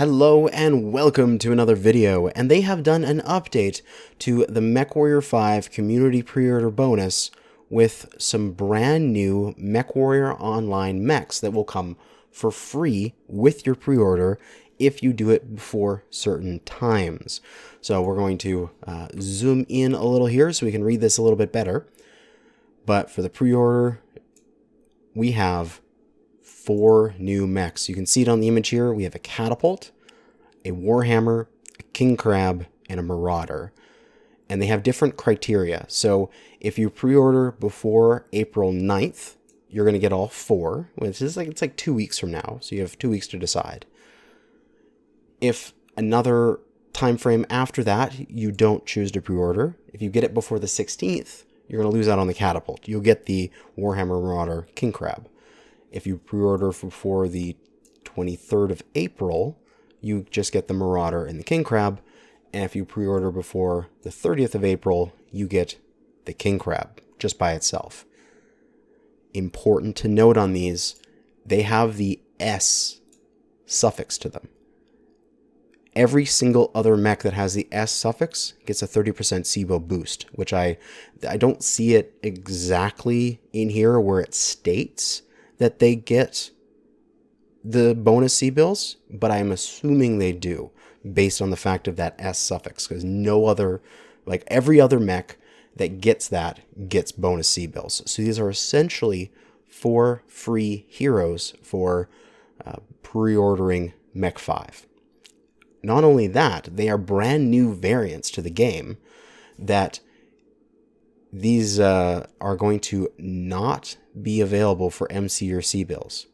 Hello and welcome to another video, and they have done an update to the MechWarrior 5 community pre-order bonus with some brand new MechWarrior Online mechs that will come for free with your pre-order if you do it before certain times. So we're going to zoom in a little here so we can read this a little bit better. But for the pre-order, we have 4 new mechs. You can see it on the image here. We have a Catapult, a Warhammer, a King Crab, and a Marauder. And they have different criteria. So if you pre-order before April 9th, you're going to get all 4, which is it's like 2 weeks from now. So you have 2 weeks to decide. If another time frame after that, you don't choose to pre-order, if you get it before the 16th, you're going to lose out on the Catapult. You'll get the Warhammer, Marauder, King Crab. If you pre-order before the 23rd of April, you just get the Marauder and the King Crab. And if you pre-order before the 30th of April, you get the King Crab just by itself. Important to note on these, they have the S suffix to them. Every single other mech that has the S suffix gets a 30% SIBO boost, which I don't see it exactly in here where it states that they get the bonus C-bills, but I'm assuming they do based on the fact of that S suffix, because no other, like every other mech that gets that gets bonus C-bills. So these are essentially 4 free heroes for pre-ordering Mech 5. Not only that, they are brand new variants to the game that these are going to not be available for MC or C-bills.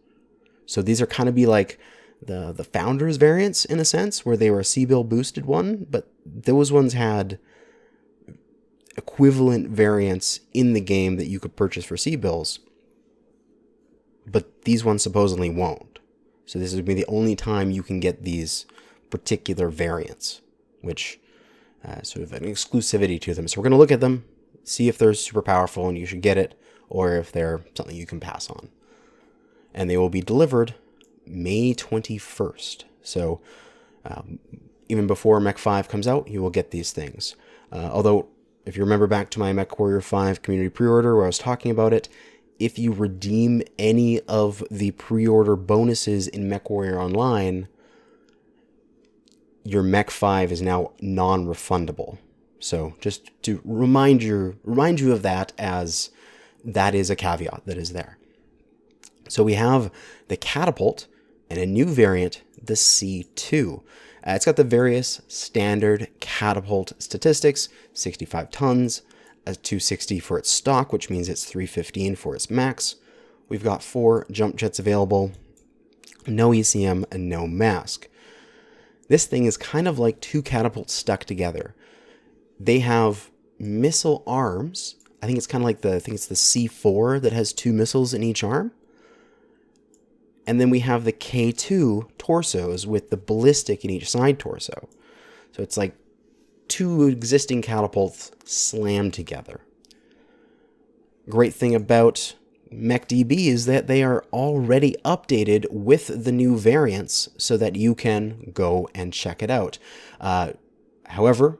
So these are kind of be like the Founders variants in a sense, where they were a C-bill boosted one, but those ones had equivalent variants in the game that you could purchase for C-bills, but these ones supposedly won't. So this is going to be the only time you can get these particular variants, which sort of an exclusivity to them. So we're going to look at them, see if they're super powerful and you should get it, or if they're something you can pass on. And they will be delivered May 21st. So even before Mech 5 comes out, you will get these things. Although, if you remember back to my MechWarrior 5 community pre-order where I was talking about it, if you redeem any of the pre-order bonuses in MechWarrior Online, your Mech 5 is now non-refundable. So just to remind you of that, as that is a caveat that is there. So we have the Catapult and a new variant, the C2. It's got the various standard Catapult statistics: 65 tons, a 260 for its stock, which means it's 315 for its max. We've got 4 jump jets available, no ECM and no mask. This thing is kind of like 2 catapults stuck together. They have missile arms. I think it's kind of like I think it's the C4 that has 2 missiles in each arm. And then we have the K2 torsos with the ballistic in each side torso. So it's like 2 existing catapults slammed together. Great thing about MechDB is that they are already updated with the new variants so that you can go and check it out. However,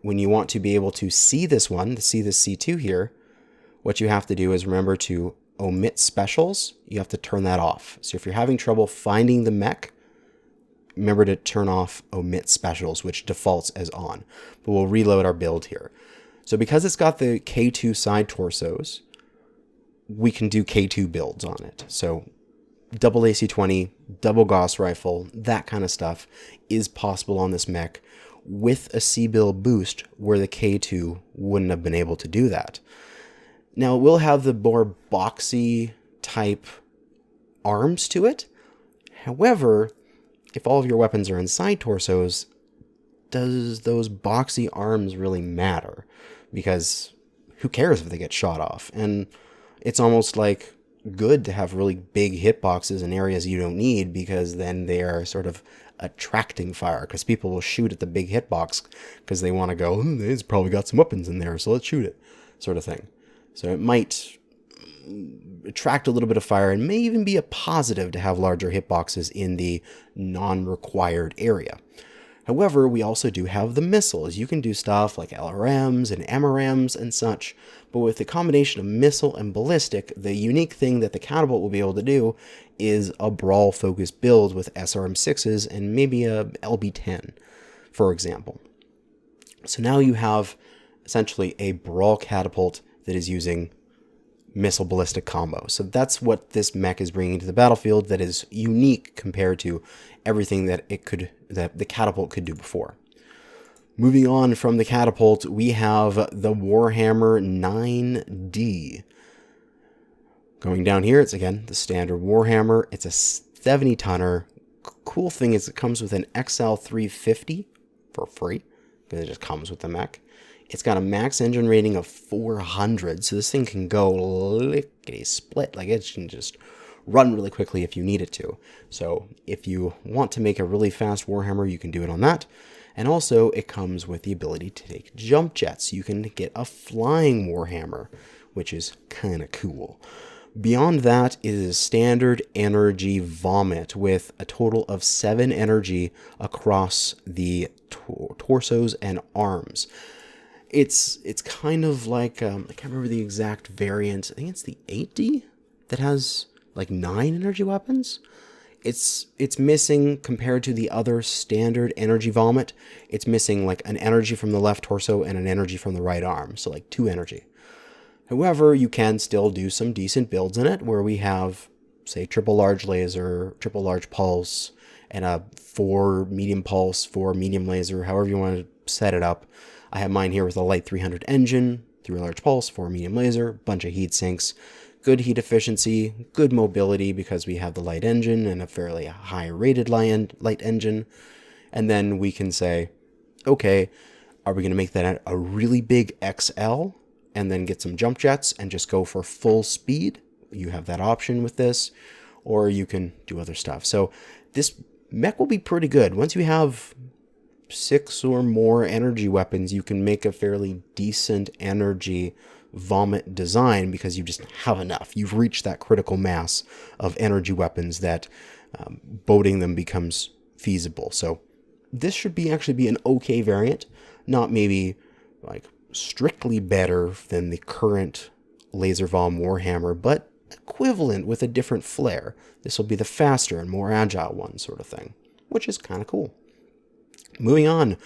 when you want to be able to see this one, to see this C2 here, what you have to do is remember to omit specials. You have to turn that off. So if you're having trouble finding the mech, remember to turn off omit specials, which defaults as on. But we'll reload our build here. So because it's got the K2 side torsos, we can do K2 builds on it. So double AC-20, double Gauss rifle, that kind of stuff is possible on this mech with a C-bill boost where the K2 wouldn't have been able to do that. Now, it will have the more boxy type arms to it. However, if all of your weapons are in side torsos, does those boxy arms really matter? Because who cares if they get shot off? And it's almost like good to have really big hitboxes in areas you don't need, because then they are sort of attracting fire, because people will shoot at the big hitbox because they want to go, it's probably got some weapons in there, so let's shoot it, sort of thing. So it might attract a little bit of fire and may even be a positive to have larger hitboxes in the non-required area. However, we also do have the missiles. You can do stuff like LRMs and MRMs and such, but with the combination of missile and ballistic, the unique thing that the Catapult will be able to do is a brawl-focused build with SRM6s and maybe a LB10, for example. So now you have essentially a brawl catapult that is using missile ballistic combo. So that's what this mech is bringing to the battlefield that is unique compared to everything that the Catapult could do before. Moving on from the Catapult, we have the Warhammer 9D. Going down here, it's again the standard Warhammer. It's a 70-tonner. Cool thing is it comes with an XL350 for free, because it just comes with the mech. It's got a max engine rating of 400, so this thing can go lickety-split. Like, it can just run really quickly if you need it to. So if you want to make a really fast Warhammer, you can do it on that. And also, it comes with the ability to take jump jets. You can get a flying Warhammer, which is kind of cool. Beyond that is standard energy vomit with a total of 7 energy across the torsos and arms. It's kind of like, I can't remember the exact variant. I think it's the 8D that has like 9 energy weapons. It's missing, compared to the other standard energy vomit, it's missing like an energy from the left torso and an energy from the right arm. So like 2 energy. However, you can still do some decent builds in it where we have, say, triple large laser, triple large pulse, and a 4 medium pulse, 4 medium laser, however you want to set it up. I have mine here with a light 300 engine, 3 large pulse, 4 medium laser, bunch of heat sinks, good heat efficiency, good mobility because we have the light engine and a fairly high rated light engine. And then we can say, okay, are we going to make that a really big XL and then get some jump jets and just go for full speed? You have that option with this, or you can do other stuff. So this mech will be pretty good. Once you have 6 or more energy weapons, you can make a fairly decent energy vomit design because you just have enough. You've reached that critical mass of energy weapons that boating them becomes feasible. So this should actually be an okay variant, not maybe like strictly better than the current Laser Vom Warhammer, but equivalent with a different flair. This will be the faster and more agile one, sort of thing, which is kind of cool. Moving on,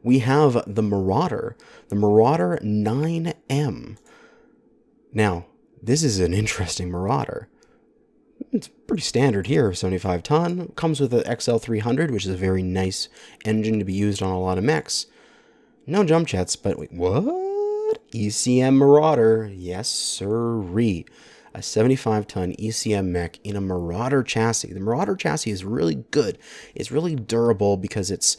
we have the Marauder 9M. Now, this is an interesting Marauder. It's pretty standard here, 75 ton. Comes with an XL300, which is a very nice engine to be used on a lot of mechs. No jump jets, but wait, what? ECM Marauder, yes sirree. A 75-ton ECM mech in a Marauder chassis. The Marauder chassis is really good. It's really durable because it's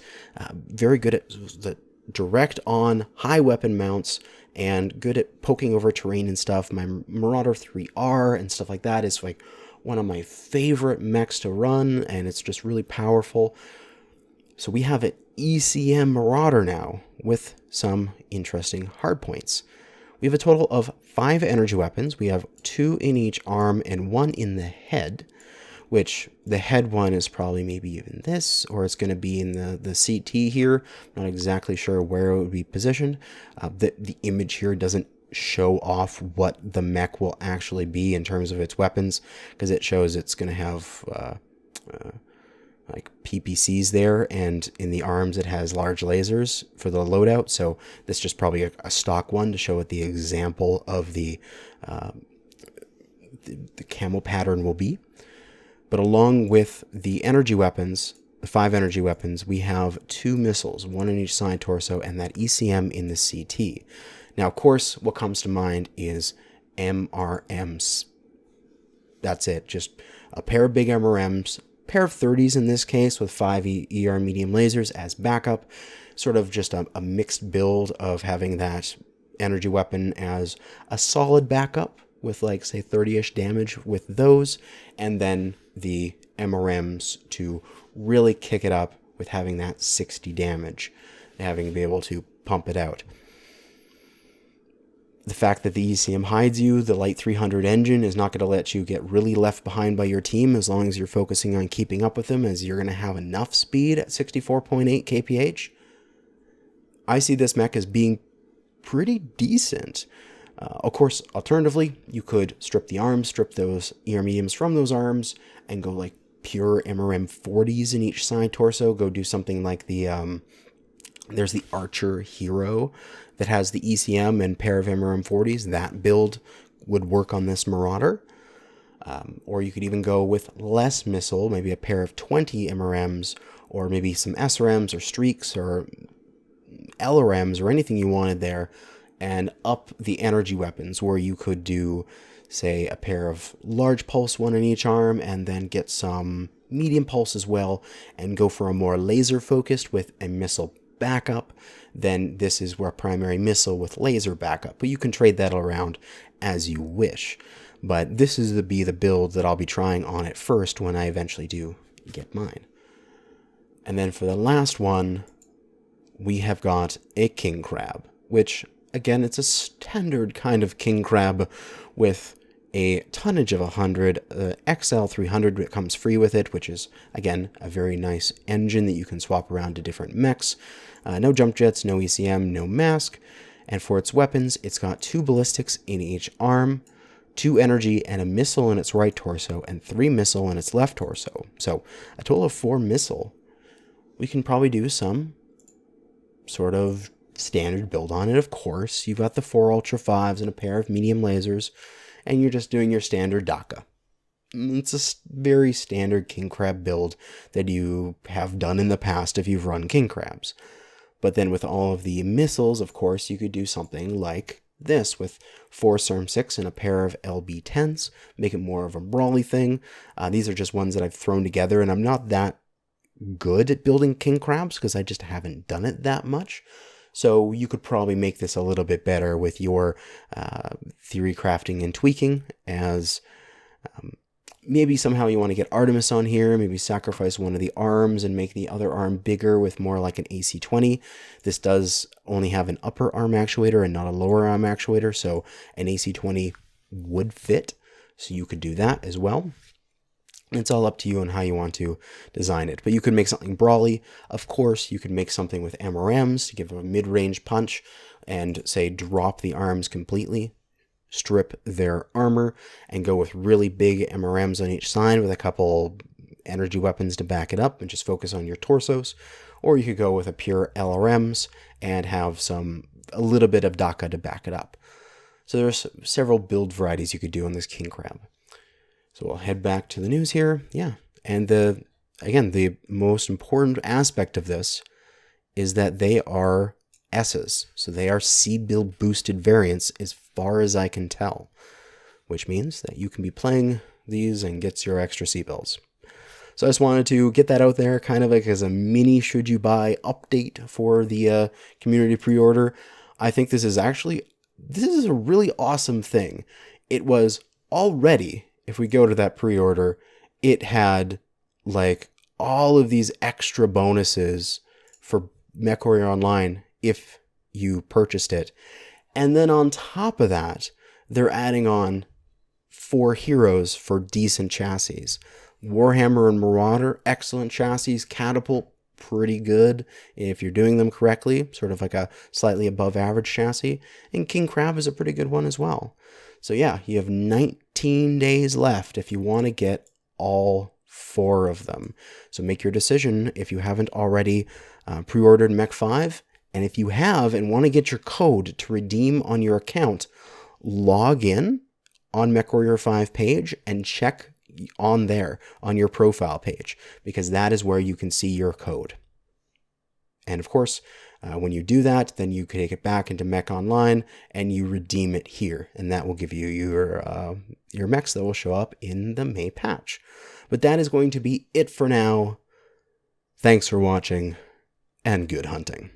very good at the direct on high weapon mounts and good at poking over terrain and stuff. My Marauder 3R and stuff like that is like one of my favorite mechs to run, and it's just really powerful. So we have an ECM Marauder now with some interesting hardpoints. We have a total of 5 energy weapons. We have 2 in each arm and 1 in the head, which the head one is probably maybe even this, or it's going to be in the CT here. Not exactly sure where it would be positioned. The image here doesn't show off what the mech will actually be in terms of its weapons, because it shows it's going to have like PPCs there, and in the arms it has large lasers for the loadout. So this is just probably a stock one to show what the example of the camo pattern will be. But along with the energy weapons, the 5 energy weapons, we have 2 missiles, 1 on each side torso, and that ECM in the CT. Now, of course, what comes to mind is MRMs. That's it. Just a pair of big MRMs, pair of 30s in this case, with 5 ER medium lasers as backup. Sort of just a mixed build of having that energy weapon as a solid backup with, like, say, 30-ish damage with those, and then the MRMs to really kick it up with having that 60 damage, having to be able to pump it out. The fact that the ECM hides you, the Light 300 engine is not going to let you get really left behind by your team as long as you're focusing on keeping up with them, as you're going to have enough speed at 64.8 kph. I see this mech as being pretty decent. Of course, alternatively, you could strip the arms, strip those ER mediums from those arms, and go like pure MRM 40s in each side torso. Go do something like the there's the Archer Hero that has the ECM and pair of MRM 40s. That build would work on this Marauder. Or you could even go with less missile, maybe a pair of 20 MRMs, or maybe some SRMs or Streaks or LRMs or anything you wanted there, and up the energy weapons, where you could do, say, a pair of large pulse, one in each arm, and then get some medium pulse as well, and go for a more laser focused with a missile backup. Then this is where primary missile with laser backup, but you can trade that around as you wish. But this is the build that I'll be trying on it first when I eventually do get mine. And then for the last one, we have got a king crab, which again, it's a standard kind of king crab with a tonnage of 100, XL 300 that comes free with it, which is, again, a very nice engine that you can swap around to different mechs. No jump jets, no ECM, no mask. And for its weapons, it's got 2 ballistics in each arm, 2 energy, and a missile in its right torso, and 3 missile in its left torso. So a total of 4 missile. We can probably do some sort of standard build on it, of course. You've got the 4 Ultra 5s and a pair of medium lasers, and you're just doing your standard DACA. It's a very standard king crab build that you have done in the past if you've run king crabs. But then with all of the missiles, of course, you could do something like this with 4 CERM 6 and a pair of LB10s, make it more of a brawly thing. These are just ones that I've thrown together, and I'm not that good at building king crabs because I just haven't done it that much. So you could probably make this a little bit better with your theory crafting and tweaking, as maybe somehow you want to get Artemis on here, maybe sacrifice one of the arms and make the other arm bigger with more like an AC-20. This does only have an upper arm actuator and not a lower arm actuator, so an AC-20 would fit. So you could do that as well. It's all up to you on how you want to design it. But you could make something brawly. Of course, you could make something with MRMs to give a mid-range punch and, say, drop the arms completely, strip their armor, and go with really big MRMs on each side with a couple energy weapons to back it up and just focus on your torsos. Or you could go with a pure LRMs and have a little bit of DACA to back it up. So there's several build varieties you could do on this king crab. So we'll head back to the news here. Yeah. And the most important aspect of this is that they are S's. So they are C-build boosted variants as far as I can tell, which means that you can be playing these and get your extra C-builds. So I just wanted to get that out there kind of like as a mini should you buy update for the community pre-order. I think this is a really awesome thing. It was already, if we go to that pre-order, it had like all of these extra bonuses for MechWarrior Online if you purchased it. And then on top of that, they're adding on 4 heroes for decent chassis. Warhammer and Marauder, excellent chassis. Catapult, pretty good if you're doing them correctly, sort of like a slightly above average chassis. And King Crab is a pretty good one as well. So yeah, you have 19 days left if you want to get all 4 of them. So make your decision if you haven't already pre-ordered MW5. And if you have and want to get your code to redeem on your account, log in on MechWarrior 5 page and check on there on your profile page, because that is where you can see your code. And of course, when you do that, then you take it back into Mech Online and you redeem it here, and that will give you your mechs that will show up in the May patch. But that is going to be it for now. Thanks for watching, and good hunting.